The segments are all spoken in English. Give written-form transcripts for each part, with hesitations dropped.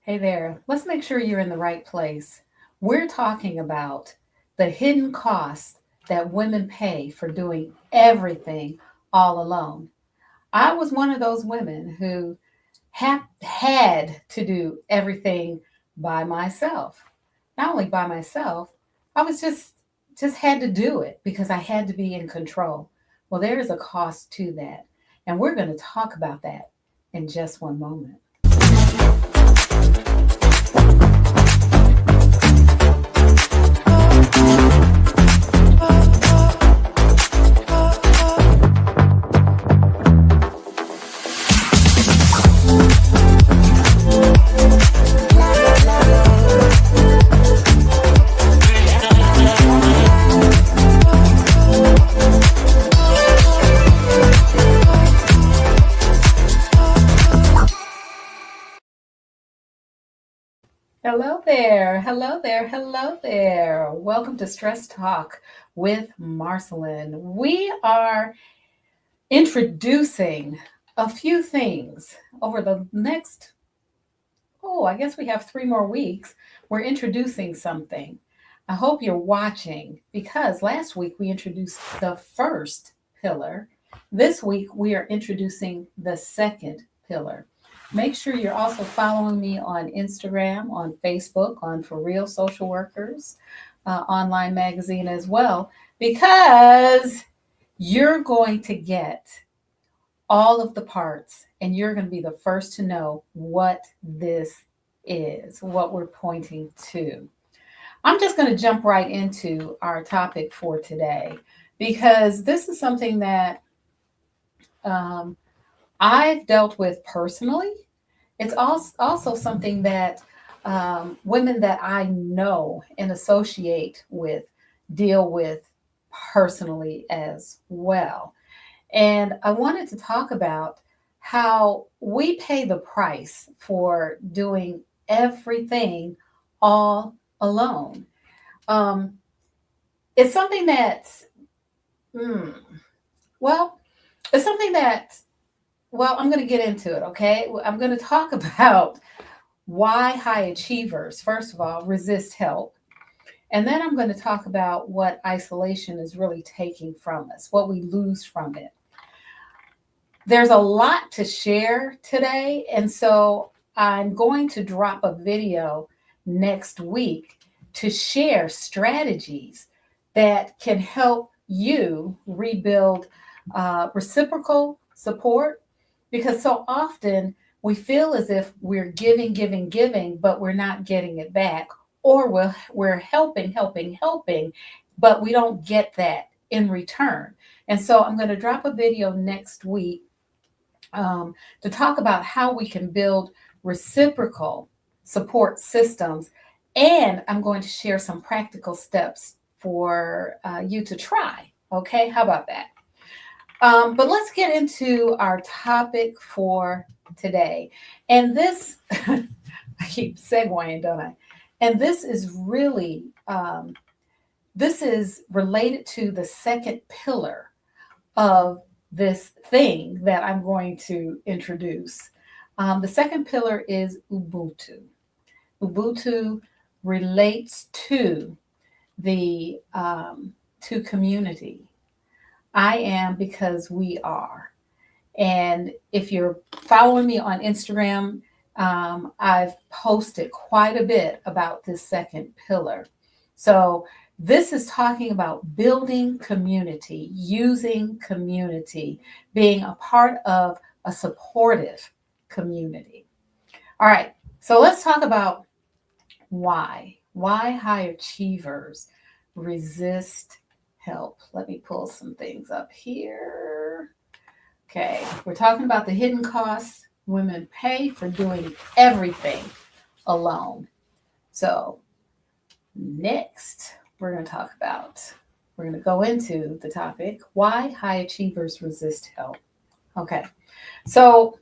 Hey there, let's make sure you're in the right place. We're talking about the hidden costs that women pay for doing everything all alone. I was one of those women who had to do everything by myself. Not only by myself, I was just had to do it because I had to be in control. Well, there is a cost to that, and we're going to talk about that in just one moment. Hello there. Hello there. Hello there. Welcome to Stress Talk with Marcyline. We are introducing a few things over the next, I guess we have 3 more weeks. We're introducing something. I hope you're watching because last week we introduced the first pillar. This week we are introducing the second pillar. Make sure you're also following me on Instagram, on Facebook, on For Real Social Workers online magazine as well, because you're going to get all of the parts and you're going to be the first to know what this is, what we're pointing to. I'm just going to jump right into our topic for today because this is something that um, I've dealt with personally. It's also something that women that I know and associate with deal with personally as well. And I wanted to talk about how we pay the price for doing everything all alone. Um, it's something that's, mm, well, it's something that, I'm going to get into it, okay? I'm going to talk about why high achievers, first of all, resist help. And then I'm going to talk about what isolation is really taking from us, what we lose from it. There's a lot to share today. And so I'm going to drop a video next week to share strategies that can help you rebuild reciprocal support because so often we feel as if we're giving, but we're not getting it back, or we're helping, but we don't get that in return. And so I'm going to drop a video next week to talk about how we can build reciprocal support systems. And I'm going to share some practical steps for you to try. Okay, how about that? But let's get into our topic for today. And this, I keep segueing, don't I? And this is really, this is related to the second pillar of this thing that I'm going to introduce. The second pillar is Ubuntu. Ubuntu relates to the to community. I am because we are. And if you're following me on Instagram, I've posted quite a bit about this second pillar. So this is talking about building community, using community, being a part of a supportive community. All right, so let's talk about why high achievers resist help. Let me pull some things up here. Okay, we're talking about the hidden costs women pay for doing everything alone. So next, we're going to go into the topic, why high achievers resist help. Okay, so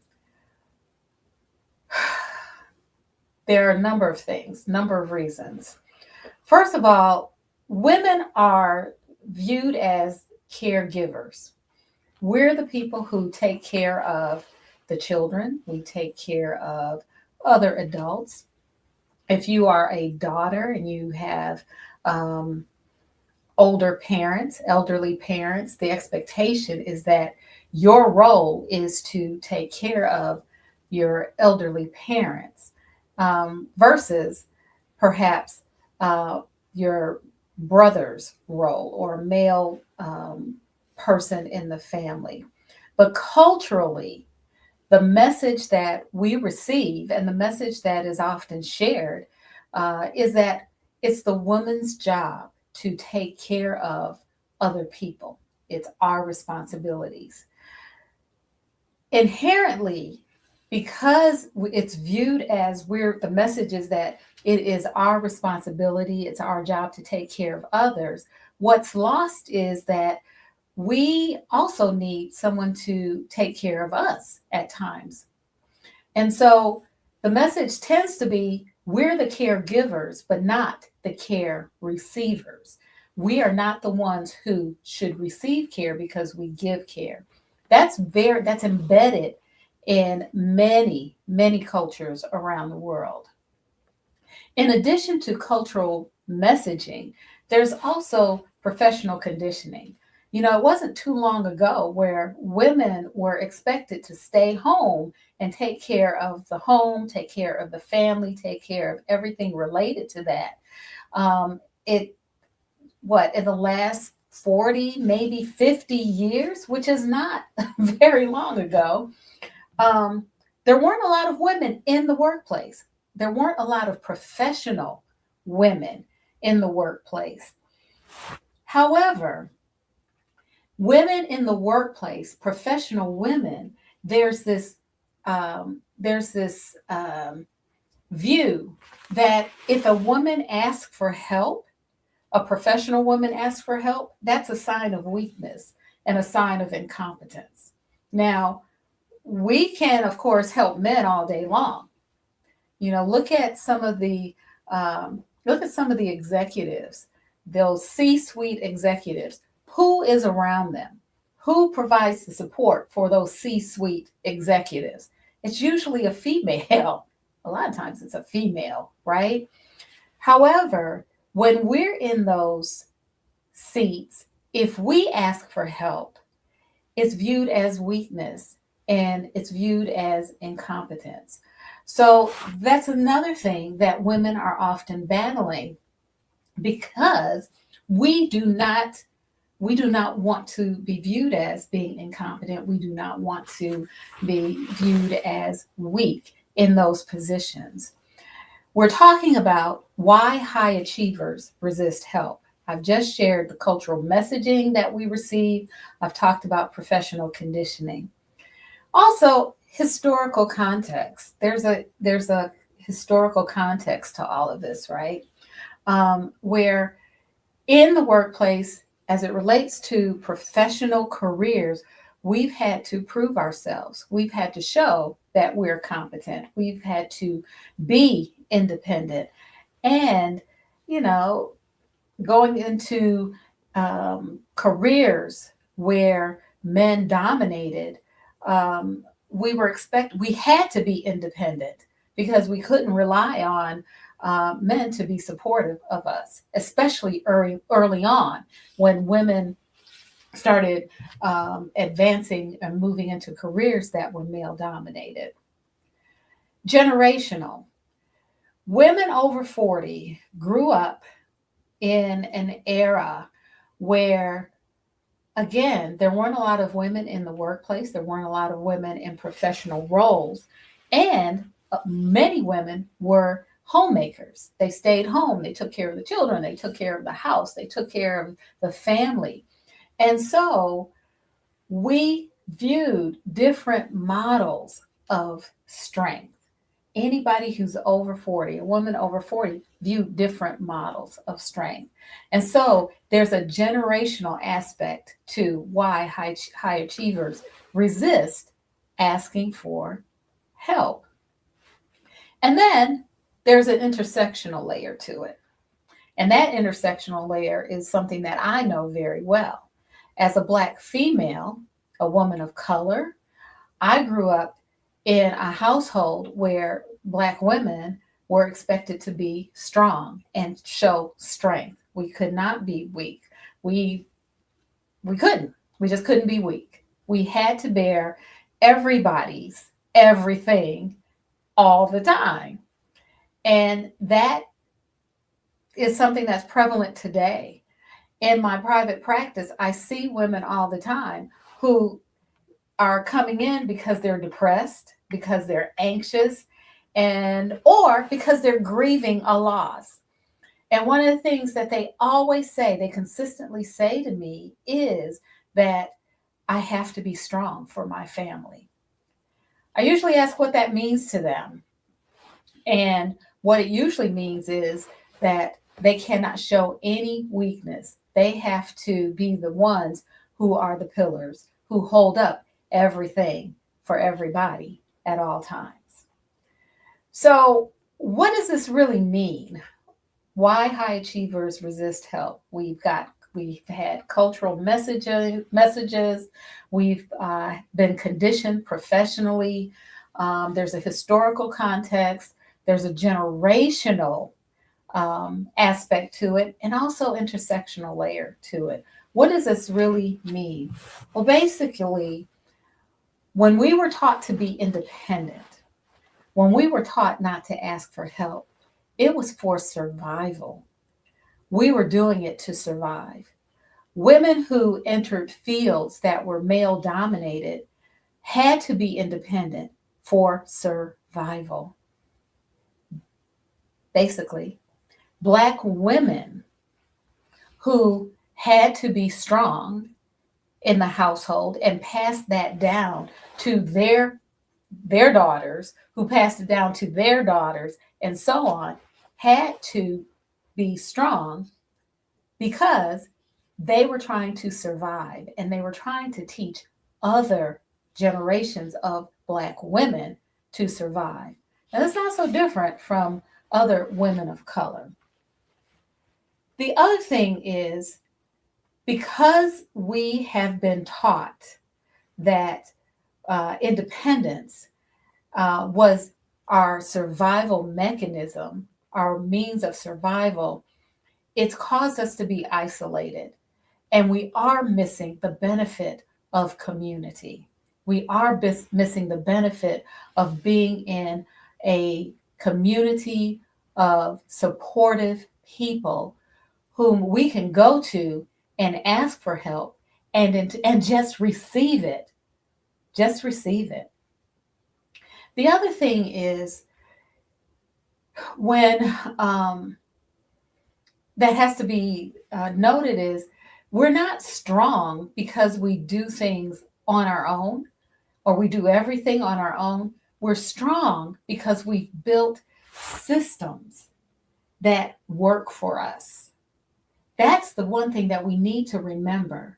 there are a number of things, number of reasons. First of all, women are viewed as caregivers. We're the people who take care of the children. We take care of other adults. If you are a daughter and you have um, older parents, elderly parents, the expectation is that your role is to take care of your elderly parents versus perhaps uh, your brother's role or a male person in the family. But culturally, the message that we receive and the message that is often shared is that it's the woman's job to take care of other people. It's our responsibilities. Inherently, because it's viewed as the message is that it is our responsibility, it's our job to take care of others. What's lost is that we also need someone to take care of us at times. And so the message tends to be we're the caregivers, but not the care receivers. We are not the ones who should receive care because we give care. That's embedded in many cultures around the world. In addition to cultural messaging, there's also professional conditioning. It wasn't too long ago where women were expected to stay home and take care of the home, take care of the family, take care of everything related to that. It what in the last 40, maybe 50 years, which is not very long ago, um, there weren't a lot of women in the workplace. There weren't a lot of professional women in the workplace. However, women in the workplace, professional women, there's this view that if a woman asks for help, a professional woman asks for help, that's a sign of weakness and a sign of incompetence. Now, we can, of course, help men all day long. Look at some of the executives, those C-suite executives. Who is around them? Who provides the support for those C-suite executives? It's usually a female. A lot of times it's a female, right? However, when we're in those seats, if we ask for help, it's viewed as weakness and it's viewed as incompetence. So that's another thing that women are often battling because we do not we do not want to be viewed as being incompetent. We do not want to be viewed as weak in those positions. We're talking about why high achievers resist help. I've just shared the cultural messaging that we receive. I've talked about professional conditioning. Also, historical context. There's a historical context to all of this, right? Where in the workplace, as it relates to professional careers, we've had to prove ourselves. We've had to show that we're competent. We've had to be independent. And, you know, going into careers where men dominated, we had to be independent because we couldn't rely on men to be supportive of us, especially early on when women started advancing and moving into careers that were male dominated. Generational. Women over 40 grew up in an era where, again, there weren't a lot of women in the workplace, there weren't a lot of women in professional roles, and many women were homemakers. They stayed home, they took care of the children, they took care of the house, they took care of the family. And so we viewed different models of strength. Anybody who's over 40, a woman over 40, view different models of strength. And so there's a generational aspect to why high achievers resist asking for help. And then there's an intersectional layer to it. And that intersectional layer is something that I know very well. As a Black female, a woman of color, I grew up in a household where Black women were expected to be strong and show strength. We could not be weak. We we couldn't. We just couldn't be weak. We had to bear everybody's everything all the time. And that is something that's prevalent today. In my private practice, I see women all the time who are coming in because they're depressed, because they're anxious, and or because they're grieving a loss. And one of the things that they always say, they consistently say to me is that I have to be strong for my family. I usually ask what that means to them. And what it usually means is that they cannot show any weakness. They have to be the ones who are the pillars, who hold up everything for everybody at all times. So, what does this really mean? Why high achievers resist help? We've had cultural messages. We've been conditioned professionally. There's a historical context. There's a generational aspect to it, and also intersectional layer to it. What does this really mean? Well, basically, when we were taught to be independent, when we were taught not to ask for help, it was for survival. We were doing it to survive. Women who entered fields that were male dominated had to be independent for survival. Basically, Black women who had to be strong in the household and pass that down to their daughters, who passed it down to their daughters, and so on, had to be strong because they were trying to survive and they were trying to teach other generations of Black women to survive. Now, that's not so different from other women of color. The other thing is, because we have been taught that independence was our survival mechanism, our means of survival, it's caused us to be isolated. And we are missing the benefit of community. We are missing the benefit of being in a community of supportive people whom we can go to and ask for help and just receive it. Just receive it. The other thing is, when that has to be noted, is we're not strong because we do things on our own or we do everything on our own. We're strong because we've built systems that work for us. That's the one thing that we need to remember.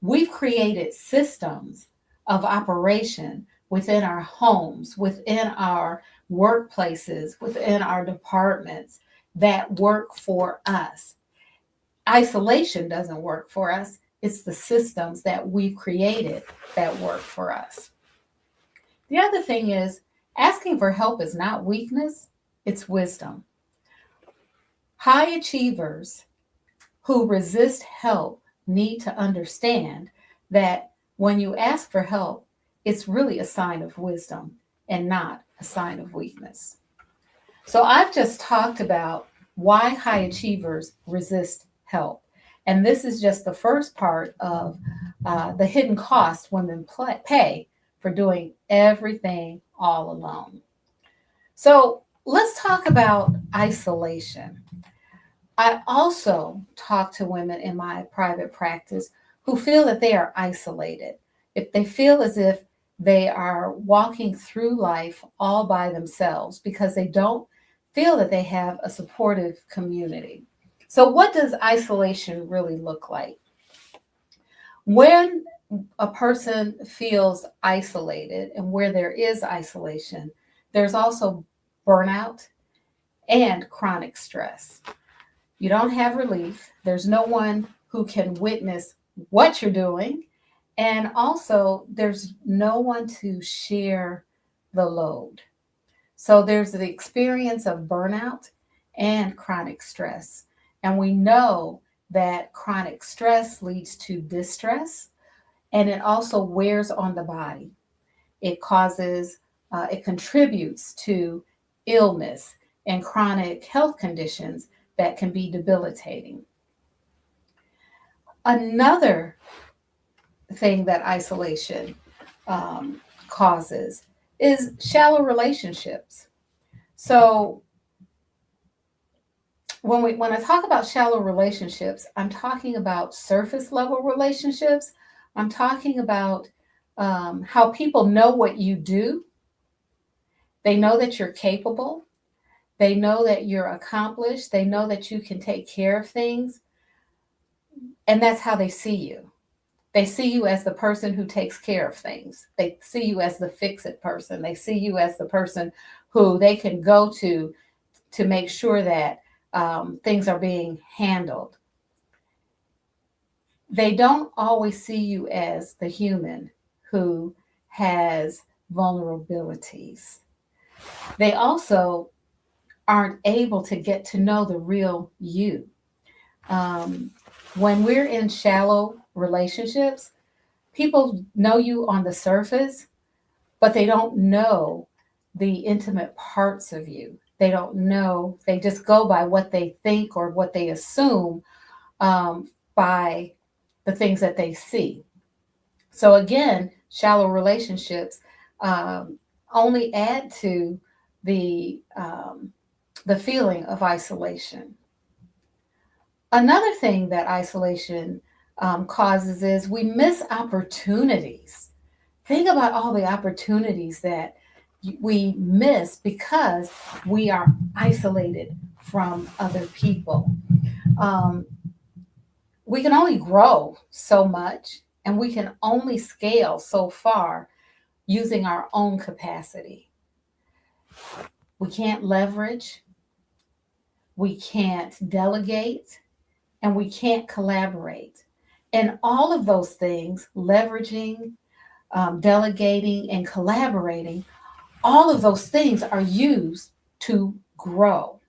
We've created systems of operation within our homes, within our workplaces, within our departments that work for us. Isolation doesn't work for us. It's the systems that we've created that work for us. The other thing is, asking for help is not weakness, it's wisdom. High achievers who resist help need to understand that when you ask for help, it's really a sign of wisdom and not a sign of weakness. So I've just talked about why high achievers resist help. And this is just the first part of the hidden cost women pay for doing everything all alone. So let's talk about isolation. I also talk to women in my private practice who feel that they are isolated. If they feel as if they are walking through life all by themselves because they don't feel that they have a supportive community. So what does isolation really look like? When a person feels isolated, and where there is isolation, there's also burnout and chronic stress. You don't have relief. There's no one who can witness what you're doing. And also, there's no one to share the load. So there's the experience of burnout and chronic stress. And we know that chronic stress leads to distress, and it also wears on the body. It contributes to illness and chronic health conditions that can be debilitating. Another thing that isolation causes is shallow relationships. So when I talk about shallow relationships, I'm talking about surface level relationships. I'm talking about how people know what you do. They know that you're capable. They know that you're accomplished. They know that you can take care of things. And that's how they see you. They see you as the person who takes care of things. They see you as the fix-it person. They see you as the person who they can go to make sure that things are being handled. They don't always see you as the human who has vulnerabilities. They also aren't able to get to know the real you. Um, when we're in shallow relationships, people know you on the surface, but they don't know the intimate parts of you. They don't know, they just go by what they think or what they assume by the things that they see. So, again, shallow relationships um, only add to the feeling of isolation. Another thing that isolation causes is we miss opportunities. Think about all the opportunities that we miss because we are isolated from other people. Um, we can only grow so much and we can only scale so far using our own capacity. We can't leverage, we can't delegate, and we can't collaborate. And all of those things, leveraging, delegating, and collaborating, all of those things are used to grow.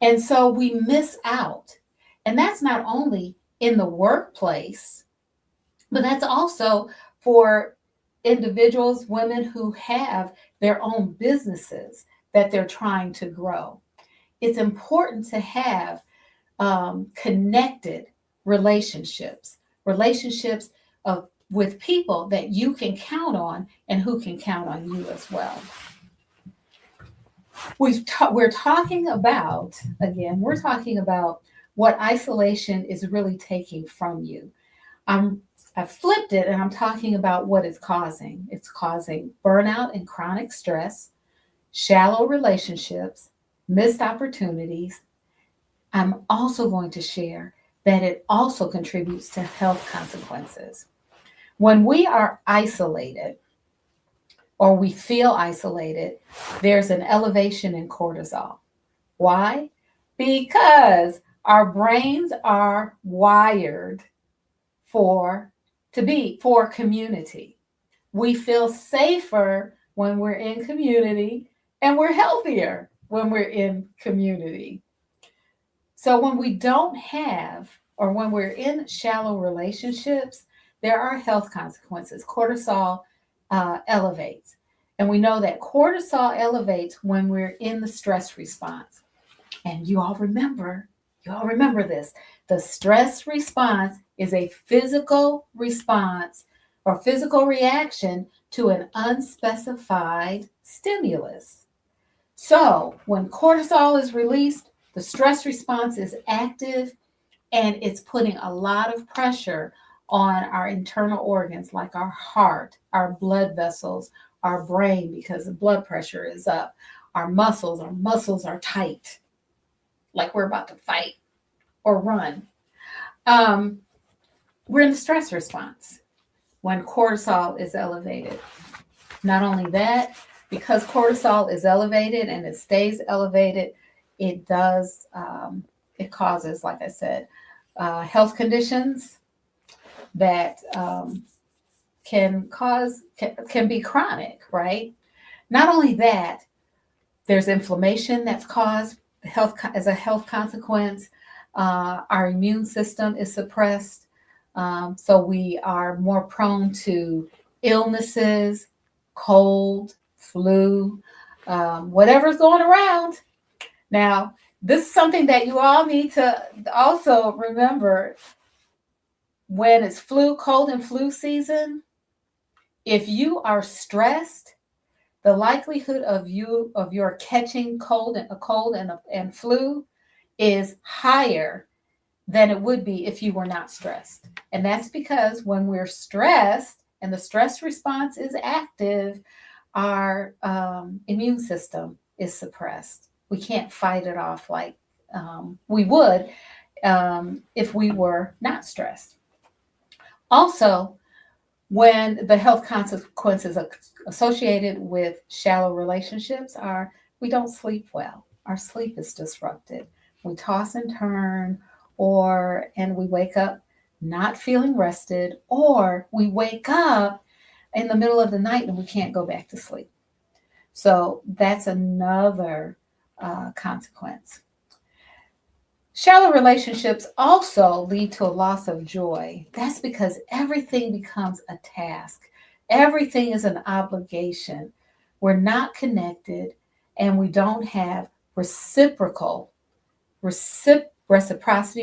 And so we miss out. And that's not only in the workplace, but that's also for individuals, women who have their own businesses that they're trying to grow. It's important to have connected relationships with people that you can count on and who can count on you as well. We're talking about, again, we're talking about what isolation is really taking from you. I've flipped it and I'm talking about what it's causing. It's causing burnout and chronic stress, shallow relationships, missed opportunities. I'm also going to share that it also contributes to health consequences. When we are isolated or we feel isolated, there's an elevation in cortisol. Why? Because our brains are wired for community. We feel safer when we're in community and we're healthier when we're in community. So when we don't have, or when we're in shallow relationships, there are health consequences. Cortisol elevates. And we know that cortisol elevates when we're in the stress response. And you all remember this. The stress response is a physical response or physical reaction to an unspecified stimulus. So when cortisol is released, the stress response is active and it's putting a lot of pressure on our internal organs like our heart, our blood vessels, our brain because the blood pressure is up, our muscles are tight, like we're about to fight or run. We're in the stress response when cortisol is elevated. Not only that, because cortisol is elevated and it stays elevated, it causes, like I said, health conditions that can be chronic, right? Not only that, There's inflammation that's caused as a health consequence. Our immune system is suppressed, so we are more prone to illnesses, cold, flu, whatever's going around. Now, this is something that you all need to also remember when it's cold and flu season. If you are stressed, the likelihood of your catching a cold and flu is higher than it would be if you were not stressed. And that's because when we're stressed and the stress response is active, our immune system is suppressed. We can't fight it off like we would if we were not stressed. Also, when the health consequences associated with shallow relationships are we don't sleep well. Our sleep is disrupted. We toss and turn, and we wake up not feeling rested, or we wake up in the middle of the night and we can't go back to sleep. So that's another consequence. Shallow relationships also lead to a loss of joy. That's because everything becomes a task. Everything is an obligation. We're not connected and we don't have reciprocity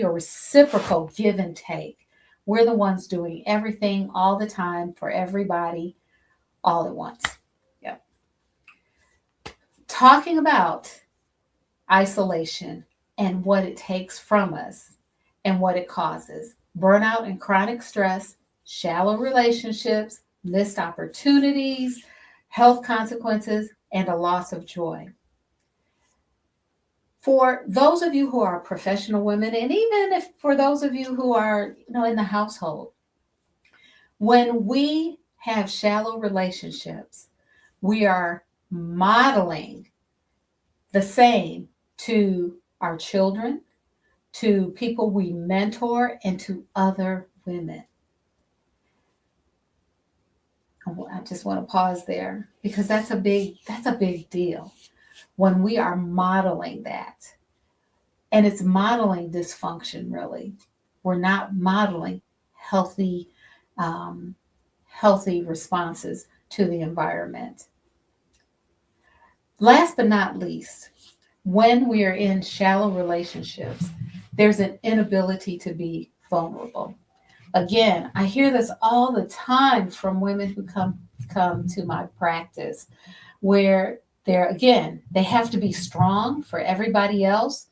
or reciprocal give and take. We're the ones doing everything all the time for everybody all at once. Yep. Talking about isolation and what it takes from us and what it causes. Burnout and chronic stress, shallow relationships, missed opportunities, health consequences, and a loss of joy. For those of you who are professional women, and even for those of you who are, in the household, when we have shallow relationships, we are modeling the same to our children, to people we mentor, and to other women. I just want to pause there because that's a big deal when we are modeling that. And it's modeling dysfunction, really. We're not modeling healthy responses to the environment. Last but not least, when we are in shallow relationships, there's an inability to be vulnerable. Again, I hear this all the time from women who come to my practice, where they have to be strong for everybody else,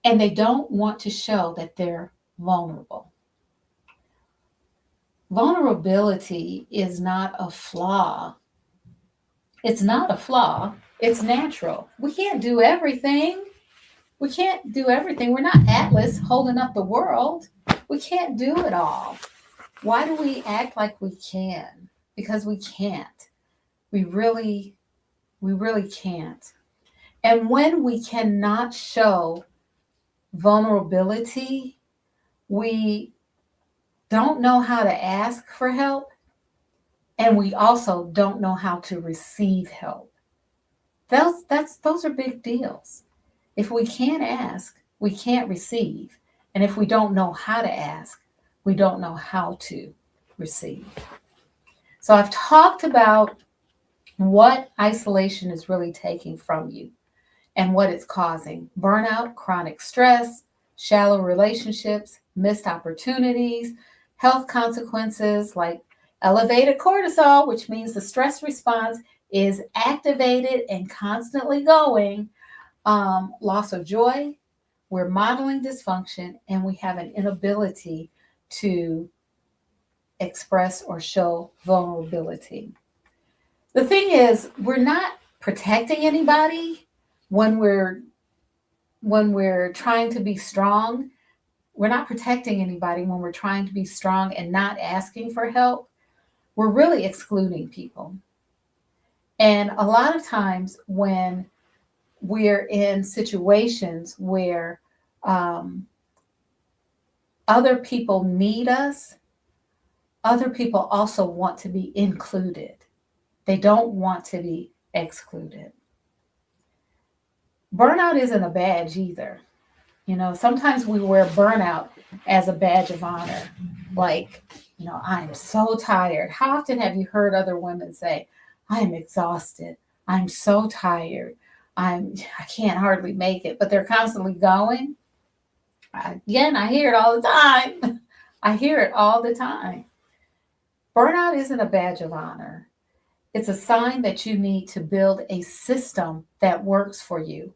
and they don't want to show that they're vulnerable. Vulnerability is not a flaw. It's not a flaw. It's natural. We can't do everything. We're not Atlas holding up the world. We can't do it all. Why do we act like we can? Because we can't. We really can't. And when we cannot show vulnerability, we don't know how to ask for help, and we also don't know how to receive help. Those are big deals. If we can't ask, we can't receive. And if we don't know how to ask, we don't know how to receive. So I've talked about what isolation is really taking from you and what it's causing. Burnout, chronic stress, shallow relationships, missed opportunities, health consequences like elevated cortisol, which means the stress response is activated and constantly going. Loss of joy, we're modeling dysfunction, and we have an inability to express or show vulnerability. The thing is, we're not protecting anybody when we're trying to be strong. We're not protecting anybody when we're trying to be strong and not asking for help. We're really excluding people. And a lot of times when we're in situations where other people need us, other people also want to be included. They don't want to be excluded. Burnout isn't a badge either. Sometimes we wear burnout as a badge of honor. Like, I'm so tired. How often have you heard other women say, I am exhausted. I'm so tired. I can't hardly make it, but they're constantly going. Again, I hear it all the time. I hear it all the time. Burnout isn't a badge of honor. It's a sign that you need to build a system that works for you,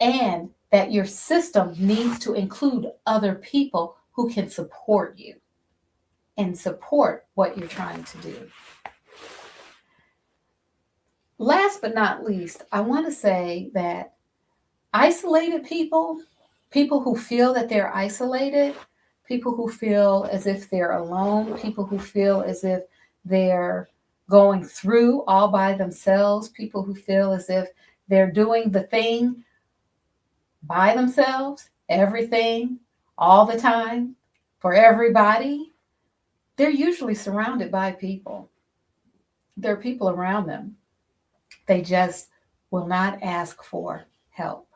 and that your system needs to include other people who can support you and support what you're trying to do. Last but not least, I want to say that isolated people who feel that they're isolated, people who feel as if they're alone, people who feel as if they're going through all by themselves, people who feel as if they're doing the thing by themselves, everything, all the time, for everybody, they're usually surrounded by people. There are people around them. They just will not ask for help.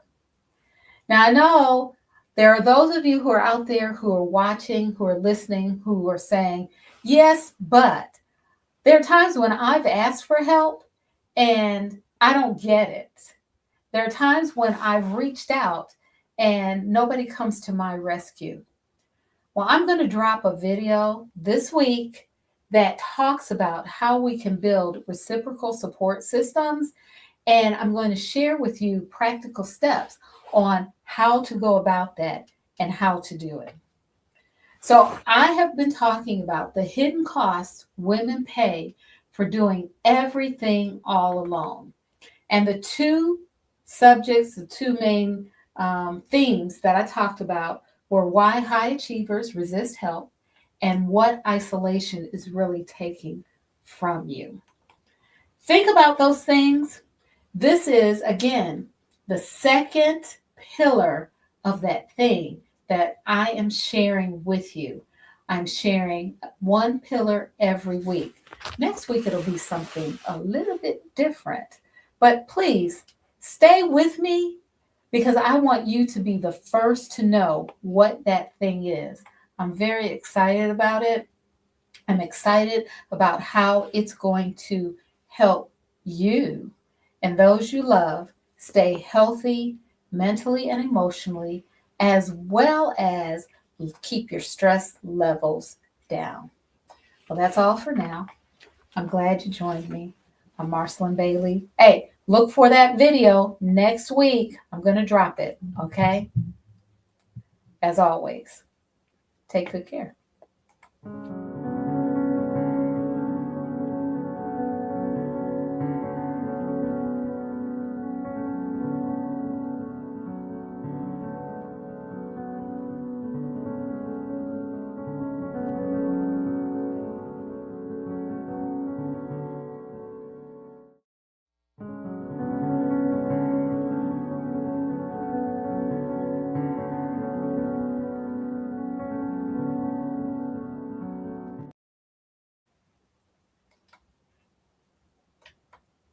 Now, I know there are those of you who are out there who are watching, who are listening, who are saying, yes, but there are times when I've asked for help and I don't get it. There are times when I've reached out and nobody comes to my rescue. Well, I'm going to drop a video this week that talks about how we can build reciprocal support systems. And I'm going to share with you practical steps on how to go about that and how to do it. So I have been talking about the hidden costs women pay for doing everything all alone. And the two subjects, the two main themes that I talked about were why high achievers resist help and what isolation is really taking from you. Think about those things. This is, again, the second pillar of that thing that I am sharing with you. I'm sharing one pillar every week. Next week, it'll be something a little bit different. But please stay with me, because I want you to be the first to know what that thing is. I'm very excited about it. I'm excited about how it's going to help you and those you love stay healthy mentally and emotionally, as well as keep your stress levels down. Well, that's all for now. I'm glad you joined me. I'm Marcyline Bailey. Hey, look for that video next week. I'm going to drop it, okay? As always, take good care.